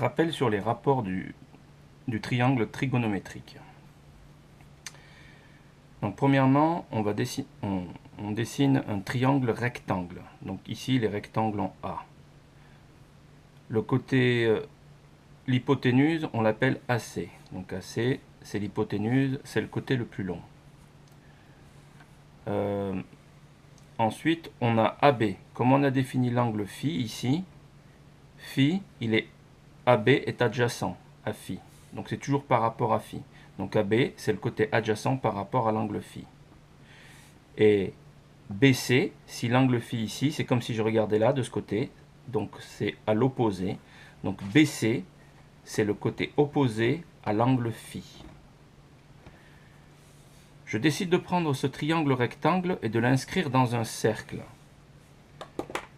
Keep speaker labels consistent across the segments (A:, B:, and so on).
A: Rappel sur les rapports du triangle trigonométrique. Donc premièrement, on dessine un triangle rectangle. Donc ici, les rectangles en A. Le côté, l'hypoténuse, on l'appelle AC. Donc AC, c'est l'hypoténuse, c'est le côté le plus long. Ensuite, on a AB. Comme on a défini l'angle phi ici, phi, AB est adjacent à phi. Donc c'est toujours par rapport à phi. Donc AB, c'est le côté adjacent par rapport à l'angle phi. Et BC, si l'angle phi ici, c'est comme si je regardais là, de ce côté. Donc c'est à l'opposé. Donc BC, c'est le côté opposé à l'angle phi. Je décide de prendre ce triangle rectangle et de l'inscrire dans un cercle.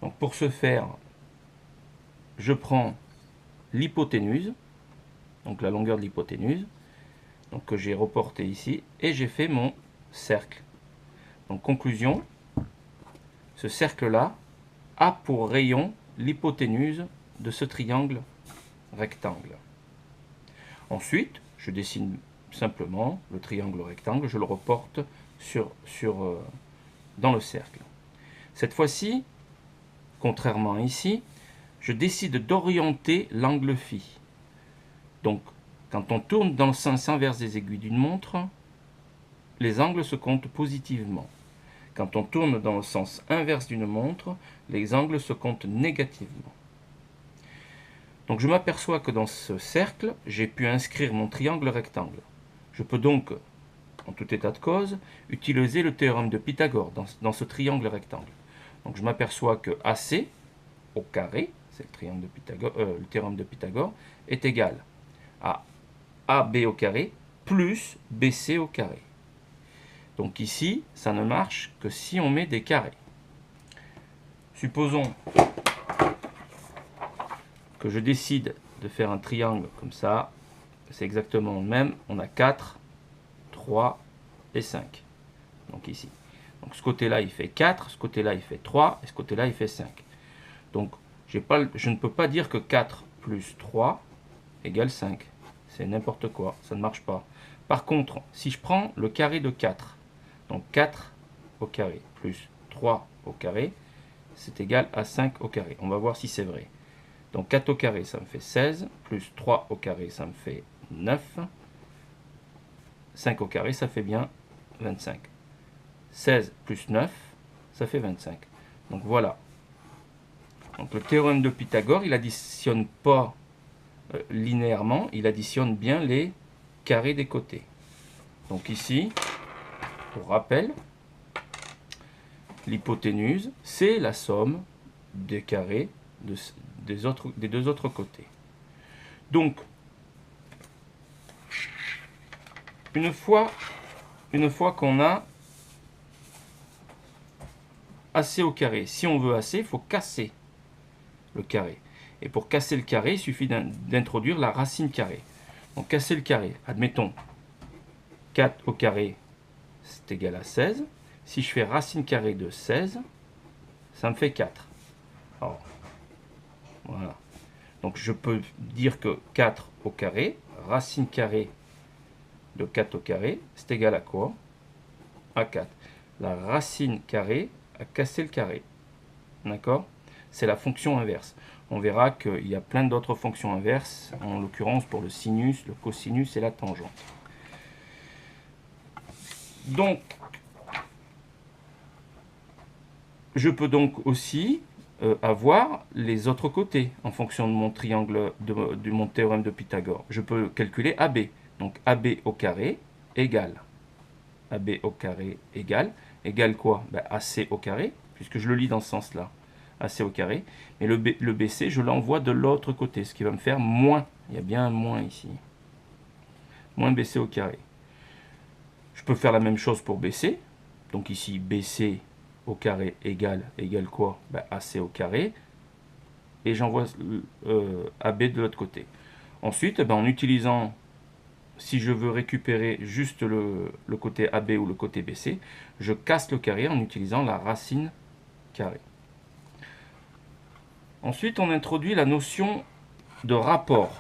A: Donc pour ce faire, je prends l'hypoténuse, donc la longueur de l'hypoténuse, donc que j'ai reporté ici, et j'ai fait mon cercle. Donc conclusion, ce cercle-là a pour rayon l'hypoténuse de ce triangle rectangle. Ensuite, je dessine simplement le triangle rectangle, je le reporte dans le cercle. Cette fois-ci, contrairement à ici, je décide d'orienter l'angle phi. Donc, quand on tourne dans le sens inverse des aiguilles d'une montre, les angles se comptent positivement. Quand on tourne dans le sens inverse d'une montre, les angles se comptent négativement. Donc je m'aperçois que dans ce cercle, j'ai pu inscrire mon triangle rectangle. Je peux donc, en tout état de cause, utiliser le théorème de Pythagore dans ce triangle rectangle. Donc je m'aperçois que AC au carré, c'est le théorème de Pythagore, est égal à AB au carré plus BC au carré. Donc ici, ça ne marche que si on met des carrés. Supposons que je décide de faire un triangle comme ça. C'est exactement le même. On a 4, 3 et 5. Donc ici. Donc ce côté-là, il fait 4, ce côté-là, il fait 3, et ce côté-là, il fait 5. Donc je ne peux pas dire que 4 plus 3 égale 5. C'est n'importe quoi, ça ne marche pas. Par contre, si je prends le carré de 4, donc 4 au carré plus 3 au carré, c'est égal à 5 au carré. On va voir si c'est vrai. Donc 4 au carré, ça me fait 16, plus 3 au carré, ça me fait 9. 5 au carré, ça fait bien 25. 16 plus 9, ça fait 25. Donc voilà. Donc le théorème de Pythagore, il additionne pas linéairement, il additionne bien les carrés des côtés. Donc ici, pour rappel, l'hypoténuse, c'est la somme des carrés des deux autres côtés. Donc, une fois qu'on a AC au carré, si on veut AC, il faut casser le carré. Et pour casser le carré, il suffit d'introduire la racine carrée. Donc casser le carré, admettons 4 au carré, c'est égal à 16. Si je fais racine carrée de 16, ça me fait 4. Alors, voilà. Donc je peux dire que 4 au carré, racine carrée de 4 au carré, c'est égal à quoi? À 4. La racine carrée a cassé le carré. D'accord? C'est la fonction inverse. On verra qu'il y a plein d'autres fonctions inverses, en l'occurrence pour le sinus, le cosinus et la tangente. Donc, je peux donc aussi avoir les autres côtés en fonction de mon triangle, de mon théorème de Pythagore. Je peux calculer AB. Donc AB au carré égale. AB au carré égale quoi? Ben, AC au carré, puisque je le lis dans ce sens-là. AC au carré. Et le BC, je l'envoie de l'autre côté, ce qui va me faire moins. Il y a bien un moins ici. Moins BC au carré. Je peux faire la même chose pour BC. Donc ici, BC au carré égale quoi? Ben, AC au carré. Et j'envoie AB de l'autre côté. Ensuite, ben, en utilisant, si je veux récupérer juste le côté AB ou le côté BC, je casse le carré en utilisant la racine carrée. Ensuite, on introduit la notion de rapport.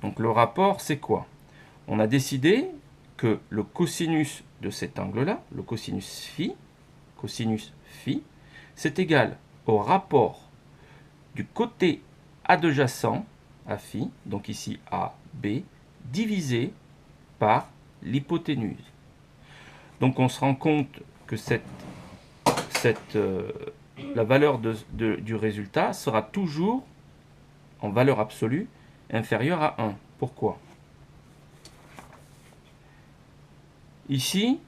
A: Donc le rapport, c'est quoi? On a décidé que le cosinus de cet angle-là, le cosinus phi, c'est égal au rapport du côté adjacent à phi, donc ici AB, divisé par l'hypoténuse. Donc on se rend compte que la valeur du résultat sera toujours, en valeur absolue, inférieure à 1. Pourquoi? Ici,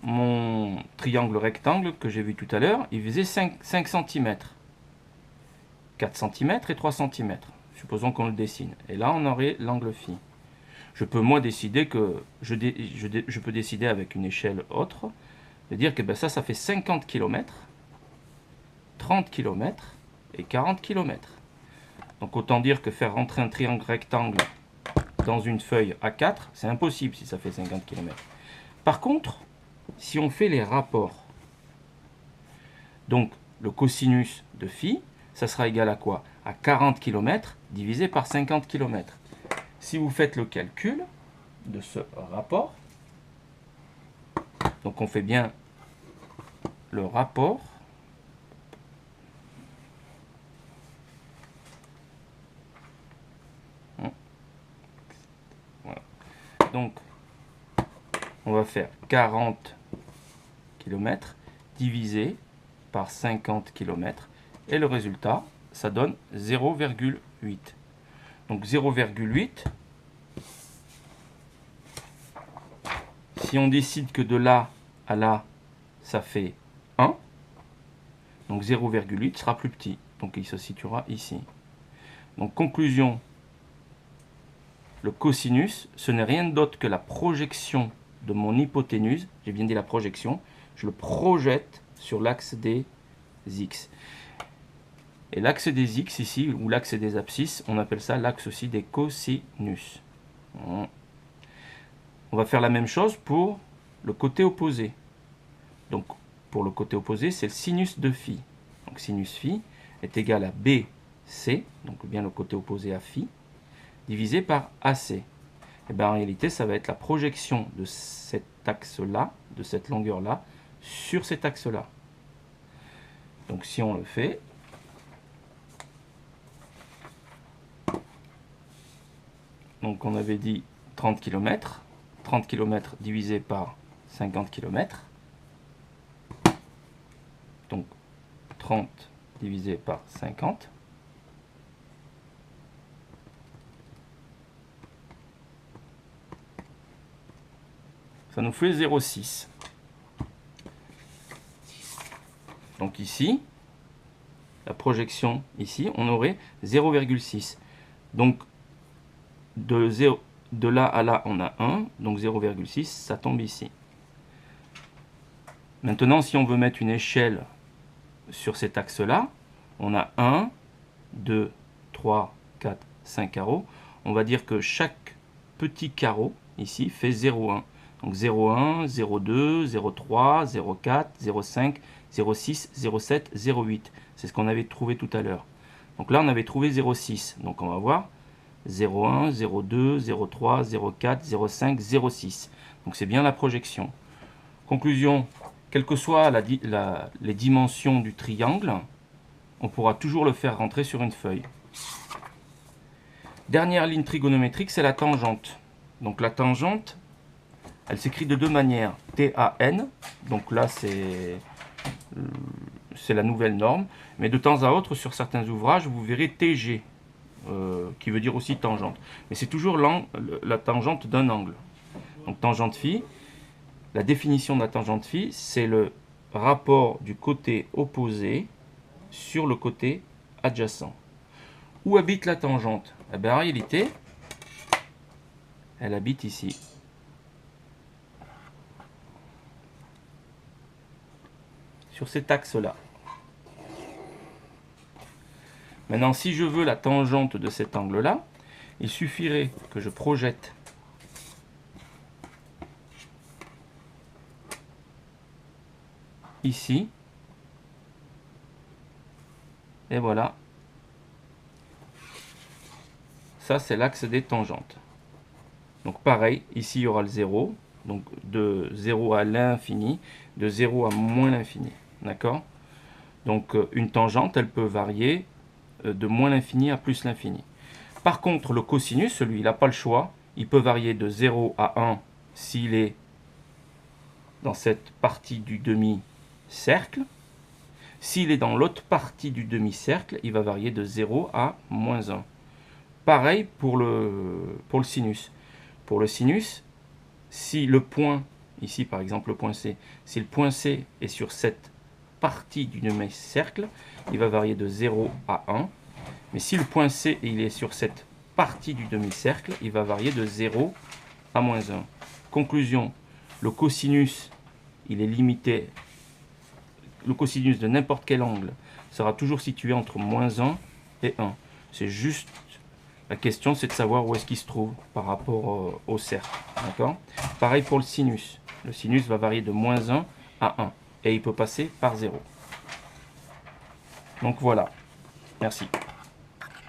A: mon triangle rectangle que j'ai vu tout à l'heure, il faisait 5 cm. 4 cm et 3 cm. Supposons qu'on le dessine. Et là, on aurait l'angle phi. Je peux, moi, décider que je peux décider avec une échelle autre, de dire que ben, ça fait 50 km, 30 km et 40 km. Donc autant dire que faire rentrer un triangle rectangle dans une feuille A4, c'est impossible si ça fait 50 km. Par contre, si on fait les rapports, donc le cosinus de phi, ça sera égal à quoi? À 40 km divisé par 50 km. Si vous faites le calcul de ce rapport, donc on fait bien le rapport, voilà. Donc on va faire 40 km divisé par 50 km et le résultat, ça donne 0,8. Donc 0,8, si on décide que de là à là, ça fait 1, donc 0,8 sera plus petit, donc il se situera ici. Donc conclusion, le cosinus, ce n'est rien d'autre que la projection de mon hypoténuse, j'ai bien dit la projection, je le projette sur l'axe des x. Et l'axe des x ici, ou l'axe des abscisses, on appelle ça l'axe aussi des cosinus. On va faire la même chose pour le côté opposé. Donc pour le côté opposé, c'est le sinus de phi. Donc sinus phi est égal à BC, donc bien le côté opposé à phi, divisé par AC. Et bien en réalité, ça va être la projection de cet axe-là, de cette longueur-là, sur cet axe-là. Donc si on le fait, donc on avait dit 30 km, 30 km divisé par 50 km, donc 30 divisé par 50, ça nous fait 0,6. Donc ici, la projection ici, on aurait 0,6. Donc de là à là, on a 1, donc 0,6, ça tombe ici. Maintenant, si on veut mettre une échelle sur cet axe-là, on a 1, 2, 3, 4, 5 carreaux. On va dire que chaque petit carreau ici fait 0,1. Donc 0,1, 0,2, 0,3, 0,4, 0,5, 0,6, 0,7, 0,8. C'est ce qu'on avait trouvé tout à l'heure. Donc là, on avait trouvé 0,6. Donc on va voir 0,1, 0,2, 0,3, 0,4, 0,5, 0,6. Donc c'est bien la projection. Conclusion, quelles que soient les dimensions du triangle, on pourra toujours le faire rentrer sur une feuille. Dernière ligne trigonométrique, c'est la tangente. Donc la tangente, elle s'écrit de deux manières. TAN, donc là c'est la nouvelle norme, mais de temps à autre sur certains ouvrages vous verrez TG, qui veut dire aussi tangente. Mais c'est toujours la tangente d'un angle. Donc tangente phi, la définition de la tangente phi, c'est le rapport du côté opposé sur le côté adjacent. Où habite la tangente? Eh bien, en réalité, elle habite ici. Sur cet axe-là. Maintenant, si je veux la tangente de cet angle-là, il suffirait que je projette ici. Et voilà. ça c'est l'axe des tangentes. Donc pareil, ici il y aura le 0, donc de 0 à l'infini, de 0 à moins l'infini. D'accord? Donc une tangente, elle peut varier de moins l'infini à plus l'infini. Par contre, le cosinus, celui, il n'a pas le choix. Il peut varier de 0 à 1 s'il est dans cette partie du demi-cercle. S'il est dans l'autre partie du demi-cercle, il va varier de 0 à moins 1. Pareil pour le sinus. Pour le sinus, si le point, ici par exemple le point C, si le point C est sur cette partie du demi-cercle, il va varier de 0 à 1. Mais si le point C il est sur cette partie du demi-cercle, il va varier de 0 à moins 1. Conclusion, le cosinus, il est limité. Le cosinus de n'importe quel angle sera toujours situé entre moins 1 et 1. C'est juste, la question c'est de savoir où est-ce qu'il se trouve par rapport au cercle. D'accord? Pareil pour le sinus. Le sinus va varier de moins 1 à 1. Et il peut passer par 0. Donc voilà. Merci.